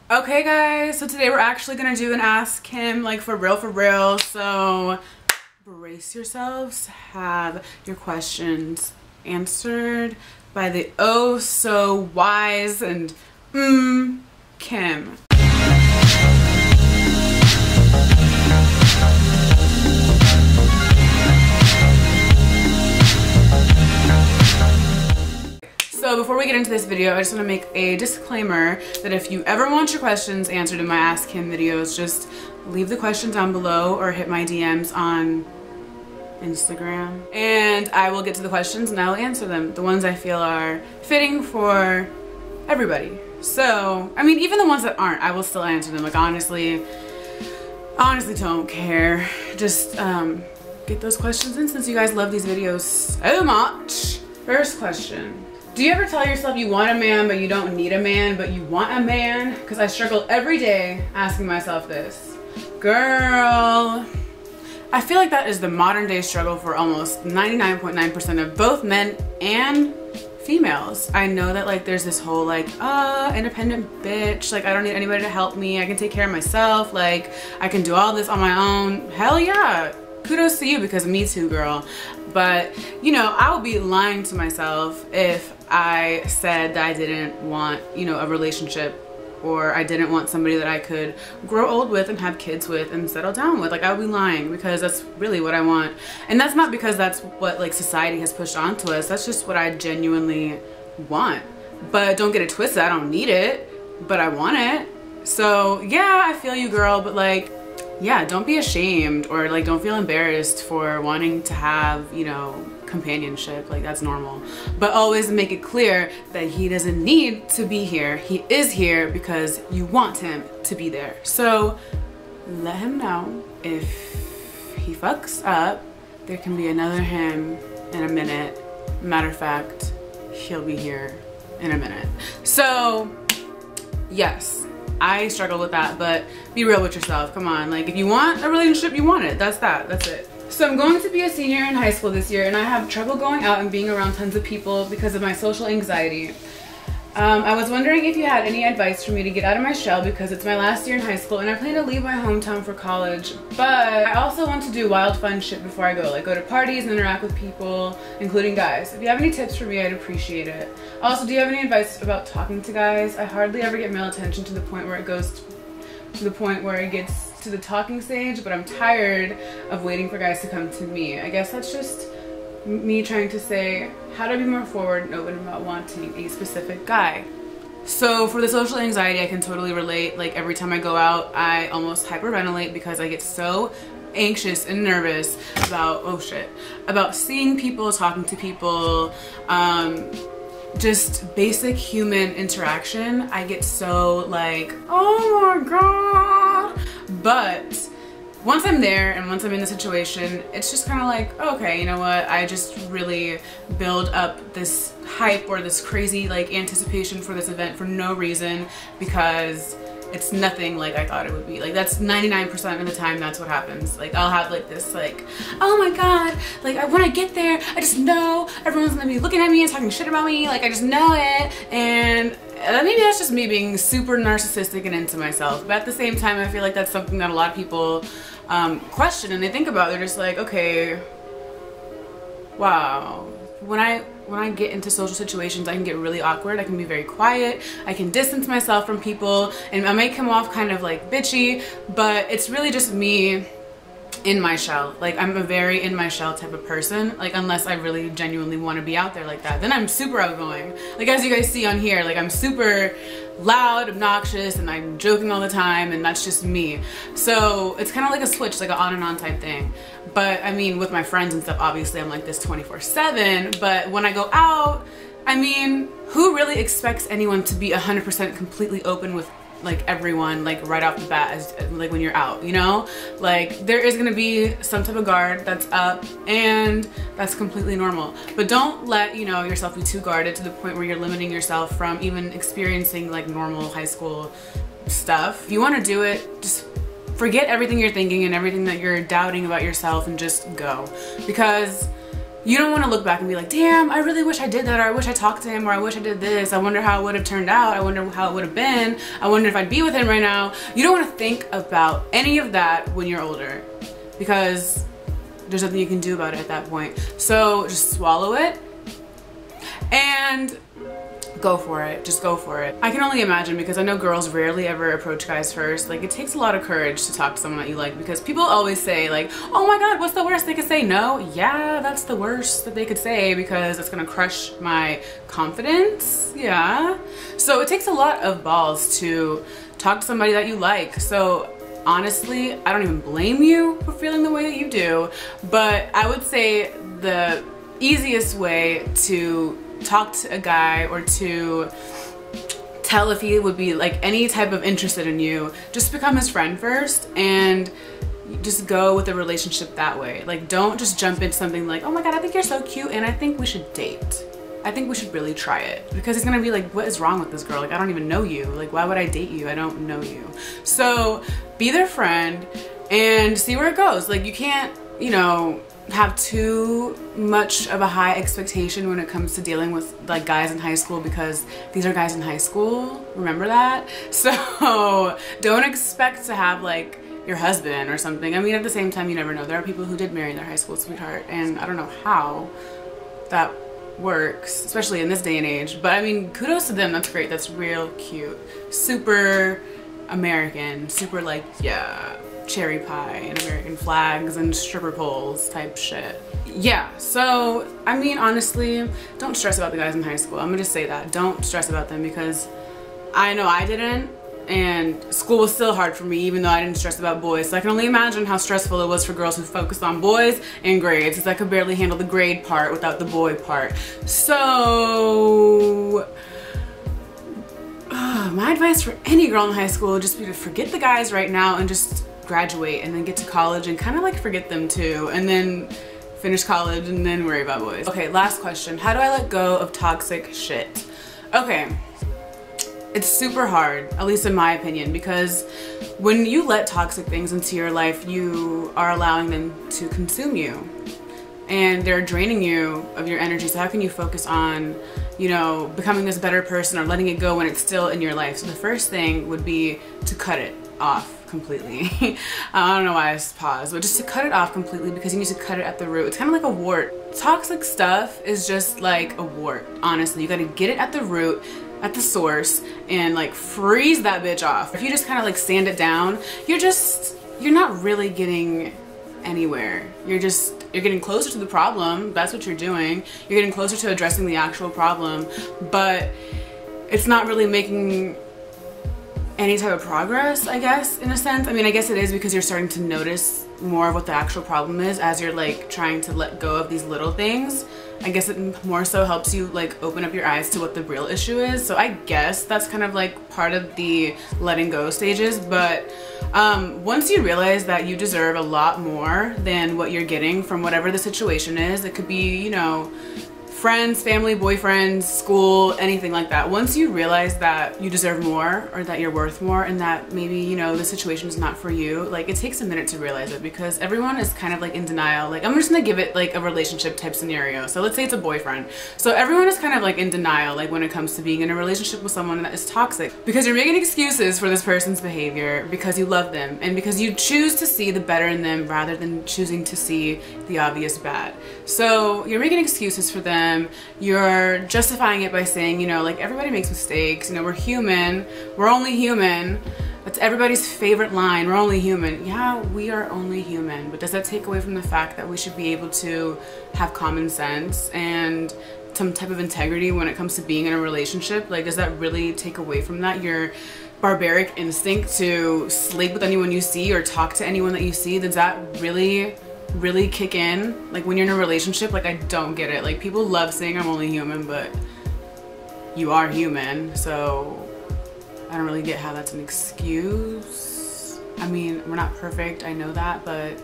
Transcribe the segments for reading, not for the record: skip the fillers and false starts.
Okay guys, so today we're actually gonna do an Ask Kim, like for real, so brace yourselves, have your questions answered by the oh so wise and Kim. So before we get into this video, I just want to make a disclaimer that if you ever want your questions answered in my Ask Kim videos, just leave the question down below or hit my DMs on Instagram and I will get to the questions and I will answer them. The ones I feel are fitting for everybody. So, I mean, even the ones that aren't, I will still answer them. Like honestly don't care. Just get those questions in since you guys love these videos so much. First question. Do you ever tell yourself you want a man but you don't need a man but you want a man? Because I struggle every day asking myself this. Girl, I feel like that is the modern day struggle for almost 99.9% of both men and females. I know that like there's this whole like, independent bitch, like I don't need anybody to help me, I can take care of myself, like I can do all this on my own. Hell yeah, kudos to you because me too, girl. But you know, I would be lying to myself if I said that I didn't want, you know, a relationship or I didn't want somebody that I could grow old with and have kids with and settle down with. Like I would be lying because that's really what I want. And that's not because that's what like society has pushed onto us. That's just what I genuinely want. But don't get it twisted, I don't need it, but I want it. So yeah, I feel you, girl, but like, yeah, don't be ashamed or like don't feel embarrassed for wanting to have, you know, companionship. Like that's normal, but always make it clear that he doesn't need to be here. He is here because you want him to be there. So let him know if he fucks up, there can be another him in a minute. Matter of fact, he'll be here in a minute. So yes, I struggle with that, but be real with yourself. Come on, like if you want a relationship, you want it. That's it. So I'm going to be a senior in high school this year and I have trouble going out and being around tons of people because of my social anxiety. I was wondering if you had any advice for me to get out of my shell because it's my last year in high school and I plan to leave my hometown for college, but I also want to do wild fun shit before I go, like go to parties and interact with people, including guys. If you have any tips for me, I'd appreciate it. Also, do you have any advice about talking to guys? I hardly ever get male attention to the point where it goes to the point where it gets to the talking stage, but I'm tired of waiting for guys to come to me. I guess that's just me trying to say how to be more forward and open about wanting a specific guy. So for the social anxiety, I can totally relate. Like every time I go out, I almost hyperventilate because I get so anxious and nervous about, oh shit, about seeing people, talking to people, just basic human interaction. I get so like, oh my god. But once I'm there and once I'm in the situation, it's just kind of like, okay, you know what? I just really build up this hype or this crazy like anticipation for this event for no reason because it's nothing like I thought it would be. Like that's 99% of the time that's what happens. Like I'll have like this like, oh my god, like when I get there, I just know everyone's gonna be looking at me and talking shit about me. Like I just know it. And maybe that's just me being super narcissistic and into myself. But at the same time, I feel like that's something that a lot of people question and they think about. They're just like, okay, wow. When I get into social situations, I can get really awkward. I can be very quiet. I can distance myself from people and I may come off kind of like bitchy, but it's really just me in my shell. Like I'm a very in my shell type of person, like unless I really genuinely want to be out there like that, then I'm super outgoing. Like as you guys see on here, like I'm super loud, obnoxious, and I'm joking all the time, and that's just me. So it's kind of like a switch, like an on and on type thing. But I mean, with my friends and stuff, obviously I'm like this 24/7, but when I go out, I mean, who really expects anyone to be 100% completely open with like everyone like right off the bat as like when you're out, you know? Like there is gonna be some type of guard that's up and that's completely normal, but don't let, you know, yourself be too guarded to the point where you're limiting yourself from even experiencing like normal high school stuff. If you want to do it, just forget everything you're thinking and everything that you're doubting about yourself and just go, because You don't want to look back and be like, damn, I really wish I did that, or I wish I talked to him, or I wish I did this. I wonder how it would have turned out. I wonder how it would have been. I wonder if I'd be with him right now. You don't want to think about any of that when you're older, because there's nothing you can do about it at that point. So just swallow it and go for it. Just go for it. I can only imagine, because I know girls rarely ever approach guys first. Like, it takes a lot of courage to talk to someone that you like, because people always say like, oh my god, what's the worst they could say? No, yeah, that's the worst that they could say, because it's gonna crush my confidence. Yeah, so it takes a lot of balls to talk to somebody that you like. So honestly, I don't even blame you for feeling the way that you do, but I would say the easiest way to talk to a guy, or to tell if he would be like any type of interested in you, just become his friend first, and just go with a relationship that way. Like, don't just jump into something like, oh my god, I think you're so cute and I think we should date. I think we should really try it, because he's gonna be like, what is wrong with this girl? Like, I don't even know you. Like, why would I date you? I don't know you. So be their friend and see where it goes. Like, you can't, you know, have too much of a high expectation when it comes to dealing with like guys in high school, because these are guys in high school, remember that? So don't expect to have like your husband or something. I mean, at the same time, you never know. There are people who did marry their high school sweetheart, and I don't know how that works, especially in this day and age, but I mean, kudos to them. That's great. That's real cute. Super American, super like, yeah, cherry pie and American flags and stripper poles type shit. Yeah, so I mean, honestly, don't stress about the guys in high school. I'm gonna just say that. Don't stress about them, because I know I didn't, and school was still hard for me, even though I didn't stress about boys. So I can only imagine how stressful it was for girls who focused on boys and grades, because I could barely handle the grade part without the boy part. So my advice for any girl in high school would just be to forget the guys right now and just graduate, and then get to college and kind of like forget them too, and then finish college and then worry about boys. Okay, last question. How do I let go of toxic shit? Okay, it's super hard, at least in my opinion, because when you let toxic things into your life, you are allowing them to consume you, and they're draining you of your energy. So how can you focus on, you know, becoming this better person, or letting it go when it's still in your life? So the first thing would be to cut it off completely. I don't know why I paused, but just to cut it off completely, because you need to cut it at the root. It's kind of like a wart. Toxic stuff is just like a wart, honestly. You gotta get it at the root, at the source, and like freeze that bitch off. If you just kind of like sand it down, you're not really getting anywhere. You're getting closer to the problem. That's what you're doing. You're getting closer to addressing the actual problem, but it's not really making any type of progress, I guess, in a sense. I mean, I guess it is, because you're starting to notice more of what the actual problem is as you're like trying to let go of these little things. I guess it more so helps you like open up your eyes to what the real issue is. So I guess that's kind of like part of the letting go stages. But once you realize that you deserve a lot more than what you're getting from whatever the situation is, it could be, you know, friends, family, boyfriends, school, anything like that. Once you realize that you deserve more, or that you're worth more, and that maybe, you know, the situation is not for you, like, it takes a minute to realize it, because everyone is kind of like in denial. Like, I'm just gonna give it like a relationship type scenario. So let's say it's a boyfriend. So everyone is kind of like in denial, like when it comes to being in a relationship with someone that is toxic, because you're making excuses for this person's behavior because you love them, and because you choose to see the better in them rather than choosing to see the obvious bad. So you're making excuses for them. You're justifying it by saying, you know, like, everybody makes mistakes, you know, we're human, we're only human. That's everybody's favorite line, we're only human. Yeah, we are only human, but does that take away from the fact that we should be able to have common sense and some type of integrity when it comes to being in a relationship? Like, does that really take away from that? Your barbaric instinct to sleep with anyone you see or talk to anyone that you see, does that really kick in like when you're in a relationship? Like, I don't get it. Like, people love saying I'm only human, but you are human, so I don't really get how that's an excuse. I mean, we're not perfect, I know that, but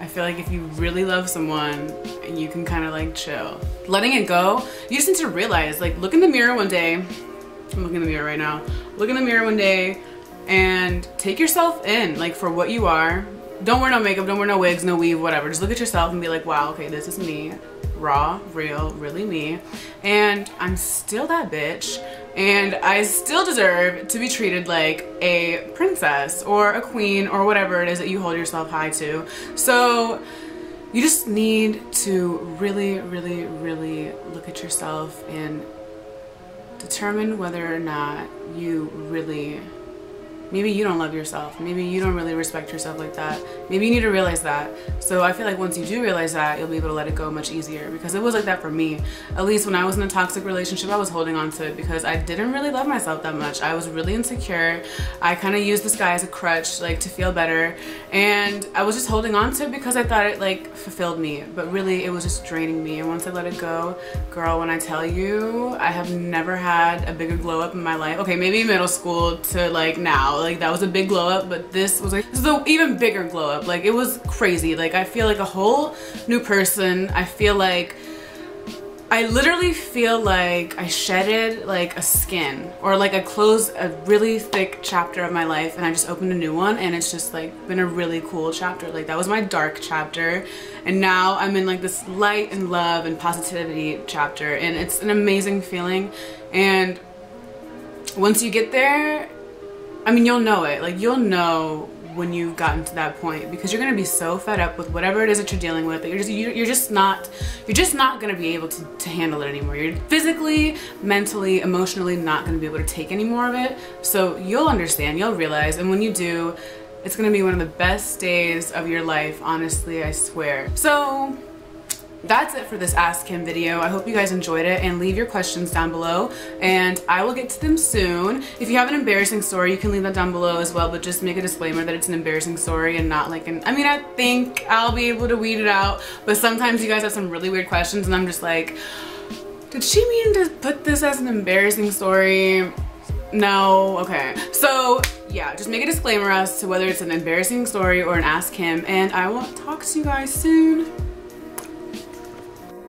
I feel like if you really love someone, you can kind of like chill. Letting it go, you just need to realize, like, look in the mirror one day. I'm looking in the mirror right now. Look in the mirror one day and take yourself in, like, for what you are. Don't wear no makeup, don't wear no wigs, no weave, whatever. Just look at yourself and be like, wow, okay, this is me. raw, real, really me, and I'm still that bitch, and I still deserve to be treated like a princess or a queen or whatever it is that you hold yourself high to. So you just need to really, really, really look at yourself and determine whether or not you really, maybe you don't love yourself. Maybe you don't really respect yourself like that. Maybe you need to realize that. So I feel like once you do realize that, you'll be able to let it go much easier, because it was like that for me. At least when I was in a toxic relationship, I was holding on to it because I didn't really love myself that much. I was really insecure. I kind of used this guy as a crutch, like, to feel better. And I was just holding on to it because I thought it like fulfilled me, but really it was just draining me. And once I let it go, girl, when I tell you, I have never had a bigger glow up in my life. Okay, maybe middle school to like now. Like, that was a big glow up, but this was like, this is an even bigger glow up. Like, it was crazy. Like, I feel like a whole new person. I feel like, I literally feel like I shedded like a skin, or like I closed a really thick chapter of my life and I just opened a new one, and it's just like been a really cool chapter. Like, that was my dark chapter, and now I'm in like this light and love and positivity chapter, and it's an amazing feeling. And once you get there, I mean, you'll know it. Like, you'll know when you've gotten to that point, because you're gonna be so fed up with whatever it is that you're dealing with that you're just not gonna be able to handle it anymore. You're physically, mentally, emotionally not gonna be able to take any more of it. So you'll understand, you'll realize, and when you do, it's gonna be one of the best days of your life, honestly, I swear. So that's it for this Ask Kim video. I hope you guys enjoyed it, and leave your questions down below and I will get to them soon. If you have an embarrassing story, you can leave that down below as well, but just make a disclaimer that it's an embarrassing story and not like an, I mean, I think I'll be able to weed it out, but sometimes you guys have some really weird questions and I'm just like, did she mean to put this as an embarrassing story? No. Okay, so yeah, just make a disclaimer as to whether it's an embarrassing story or an Ask Kim, and I will talk to you guys soon.